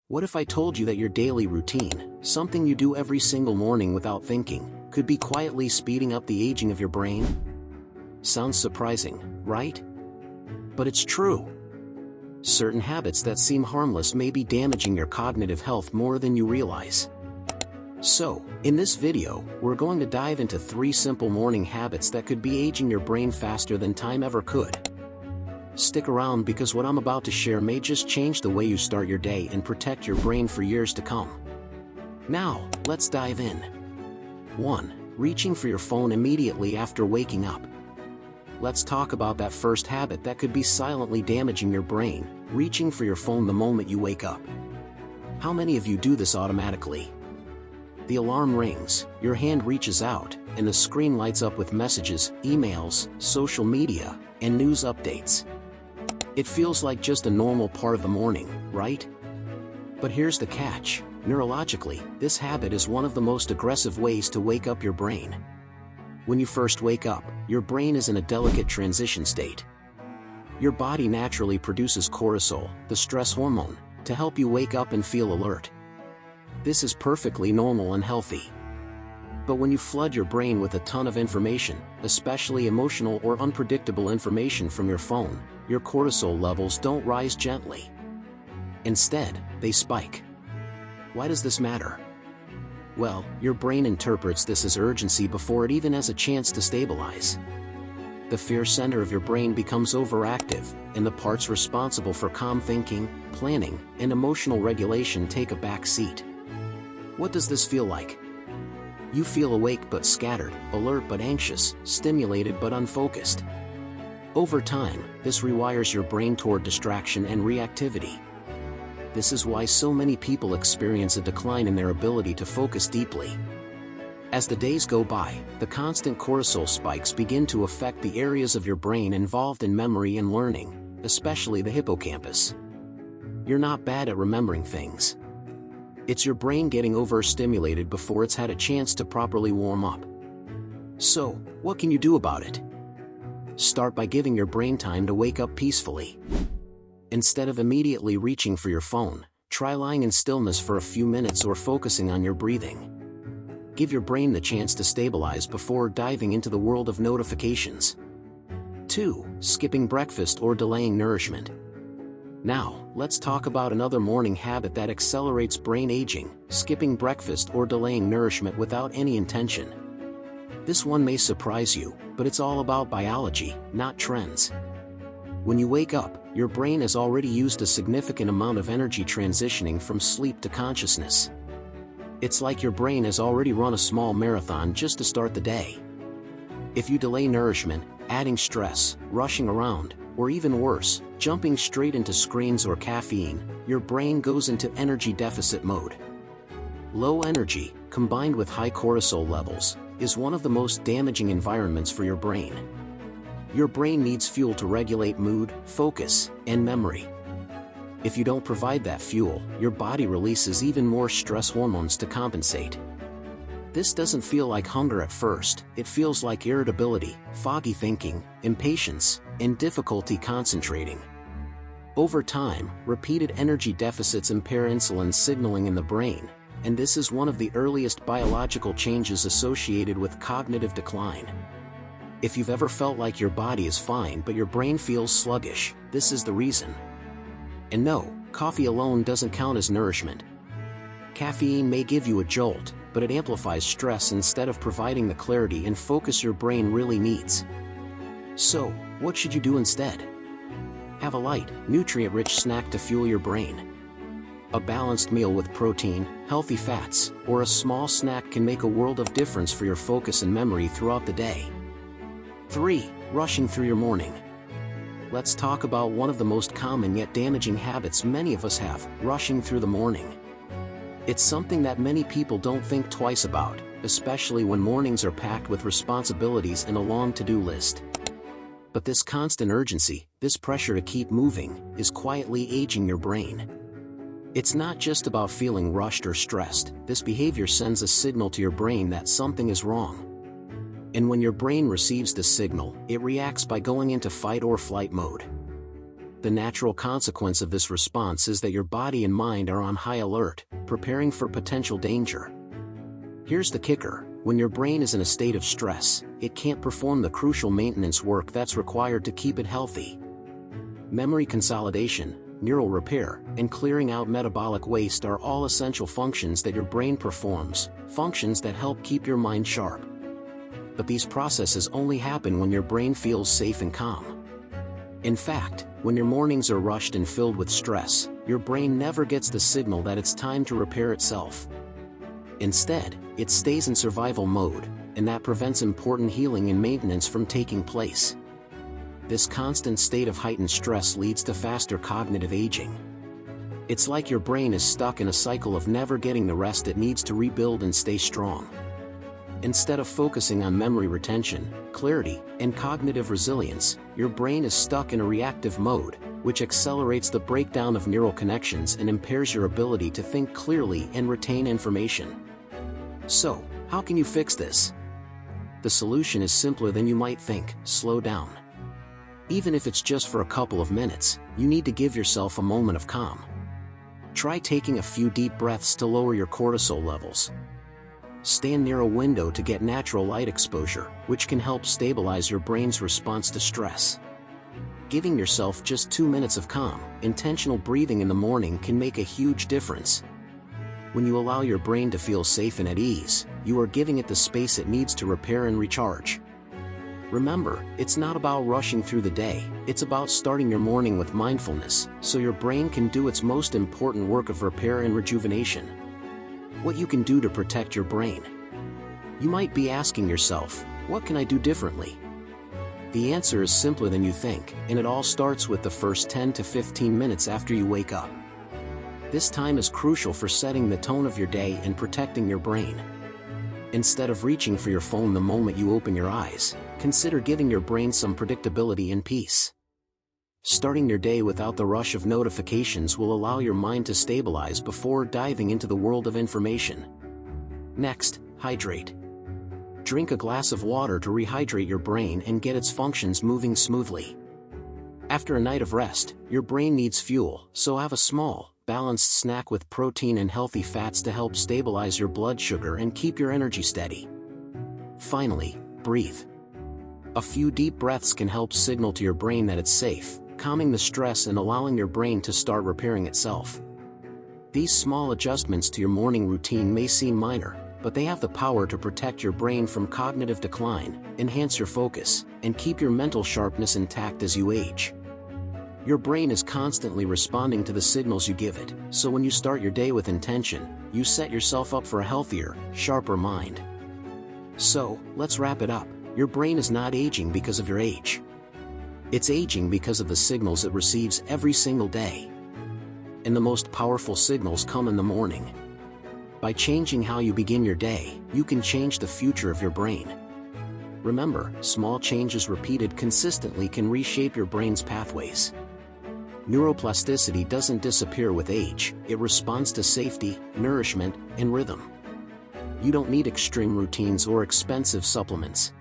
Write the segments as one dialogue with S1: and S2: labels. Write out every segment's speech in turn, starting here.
S1: What if I told you that your daily routine, something you do every single morning without thinking, could be quietly speeding up the aging of your brain? Sounds surprising, right? But it's true. Certain habits that seem harmless may be damaging your cognitive health more than you realize. So, in this video, we're going to dive into 3 simple morning habits that could be aging your brain faster than time ever could. Stick around because what I'm about to share may just change the way you start your day and protect your brain for years to come. Now, let's dive in. 1. Reaching for your phone immediately after waking up. Let's talk about that first habit that could be silently damaging your brain, reaching for your phone the moment you wake up. How many of you do this automatically? The alarm rings, your hand reaches out, and the screen lights up with messages, emails, social media, and news updates. It feels like just a normal part of the morning, right? But here's the catch. Neurologically, this habit is one of the most aggressive ways to wake up your brain. When you first wake up, your brain is in a delicate transition state. Your body naturally produces cortisol, the stress hormone, to help you wake up and feel alert. This is perfectly normal and healthy. But when you flood your brain with a ton of information, especially emotional or unpredictable information from your phone, your cortisol levels don't rise gently. Instead, they spike. Why does this matter? Well, your brain interprets this as urgency before it even has a chance to stabilize. The fear center of your brain becomes overactive, and the parts responsible for calm thinking, planning, and emotional regulation take a back seat. What does this feel like? You feel awake but scattered, alert but anxious, stimulated but unfocused. Over time, this rewires your brain toward distraction and reactivity. This is why so many people experience a decline in their ability to focus deeply. As the days go by, the constant cortisol spikes begin to affect the areas of your brain involved in memory and learning, especially the hippocampus. You're not bad at remembering things. It's your brain getting overstimulated before it's had a chance to properly warm up. So, what can you do about it? Start by giving your brain time to wake up peacefully. Instead of immediately reaching for your phone, try lying in stillness for a few minutes or focusing on your breathing. Give your brain the chance to stabilize before diving into the world of notifications. 2. Skipping breakfast or delaying nourishment. Now, let's talk about another morning habit that accelerates brain aging, skipping breakfast or delaying nourishment without any intention. This one may surprise you, but it's all about biology, not trends. When you wake up, your brain has already used a significant amount of energy transitioning from sleep to consciousness. It's like your brain has already run a small marathon just to start the day. If you delay nourishment, adding stress, rushing around, or even worse, jumping straight into screens or caffeine, your brain goes into energy deficit mode. Low energy, combined with high cortisol levels, is one of the most damaging environments for your brain. Your brain needs fuel to regulate mood, focus, and memory. If you don't provide that fuel, your body releases even more stress hormones to compensate. This doesn't feel like hunger at first, it feels like irritability, foggy thinking, impatience, and difficulty concentrating. Over time, repeated energy deficits impair insulin signaling in the brain, and this is one of the earliest biological changes associated with cognitive decline. If you've ever felt like your body is fine but your brain feels sluggish, this is the reason. And no, coffee alone doesn't count as nourishment. Caffeine may give you a jolt, but it amplifies stress instead of providing the clarity and focus your brain really needs. So, what should you do instead? Have a light, nutrient-rich snack to fuel your brain. A balanced meal with protein, healthy fats, or a small snack can make a world of difference for your focus and memory throughout the day. 3. Rushing through your morning. Let's talk about one of the most common yet damaging habits many of us have, rushing through the morning. It's something that many people don't think twice about, especially when mornings are packed with responsibilities and a long to-do list. But this constant urgency, this pressure to keep moving, is quietly aging your brain. It's not just about feeling rushed or stressed, this behavior sends a signal to your brain that something is wrong. And when your brain receives this signal, it reacts by going into fight or flight mode. The natural consequence of this response is that your body and mind are on high alert, preparing for potential danger. Here's the kicker: when your brain is in a state of stress, it can't perform the crucial maintenance work that's required to keep it healthy. Memory consolidation, neural repair, and clearing out metabolic waste are all essential functions that your brain performs, functions that help keep your mind sharp. But these processes only happen when your brain feels safe and calm. In fact, when your mornings are rushed and filled with stress, your brain never gets the signal that it's time to repair itself. Instead, it stays in survival mode, and that prevents important healing and maintenance from taking place. This constant state of heightened stress leads to faster cognitive aging. It's like your brain is stuck in a cycle of never getting the rest it needs to rebuild and stay strong. Instead of focusing on memory retention, clarity, and cognitive resilience, your brain is stuck in a reactive mode, which accelerates the breakdown of neural connections and impairs your ability to think clearly and retain information. So, how can you fix this? The solution is simpler than you might think: slow down. Even if it's just for a couple of minutes, you need to give yourself a moment of calm. Try taking a few deep breaths to lower your cortisol levels. Stand near a window to get natural light exposure, which can help stabilize your brain's response to stress. Giving yourself just 2 minutes of calm, intentional breathing in the morning can make a huge difference. When you allow your brain to feel safe and at ease, you are giving it the space it needs to repair and recharge. Remember, it's not about rushing through the day, it's about starting your morning with mindfulness, so your brain can do its most important work of repair and rejuvenation. What you can do to protect your brain. You might be asking yourself, what can I do differently? The answer is simpler than you think, and it all starts with the first 10 to 15 minutes after you wake up. This time is crucial for setting the tone of your day and protecting your brain. Instead of reaching for your phone the moment you open your eyes, consider giving your brain some predictability and peace. Starting your day without the rush of notifications will allow your mind to stabilize before diving into the world of information. Next, hydrate. Drink a glass of water to rehydrate your brain and get its functions moving smoothly. After a night of rest, your brain needs fuel, so have a small, balanced snack with protein and healthy fats to help stabilize your blood sugar and keep your energy steady. Finally, breathe. A few deep breaths can help signal to your brain that it's safe, calming the stress and allowing your brain to start repairing itself. These small adjustments to your morning routine may seem minor, but they have the power to protect your brain from cognitive decline, enhance your focus, and keep your mental sharpness intact as you age. Your brain is constantly responding to the signals you give it, so when you start your day with intention, you set yourself up for a healthier, sharper mind. So, let's wrap it up. Your brain is not aging because of your age. It's aging because of the signals it receives every single day. And the most powerful signals come in the morning. By changing how you begin your day, you can change the future of your brain. Remember, small changes repeated consistently can reshape your brain's pathways. Neuroplasticity doesn't disappear with age, it responds to safety, nourishment, and rhythm. You don't need extreme routines or expensive supplements.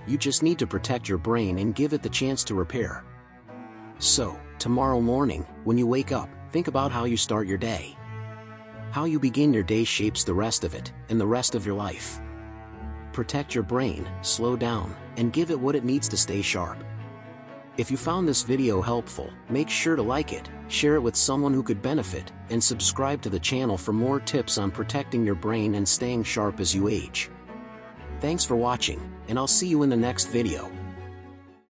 S1: You just need to protect your brain and give it the chance to repair. So, tomorrow morning, when you wake up, think about how you start your day. How you begin your day shapes the rest of it, and the rest of your life. Protect your brain, slow down, and give it what it needs to stay sharp. If you found this video helpful, make sure to like it, share it with someone who could benefit, and subscribe to the channel for more tips on protecting your brain and staying sharp as you age. Thanks for watching, and I'll see you in the next video.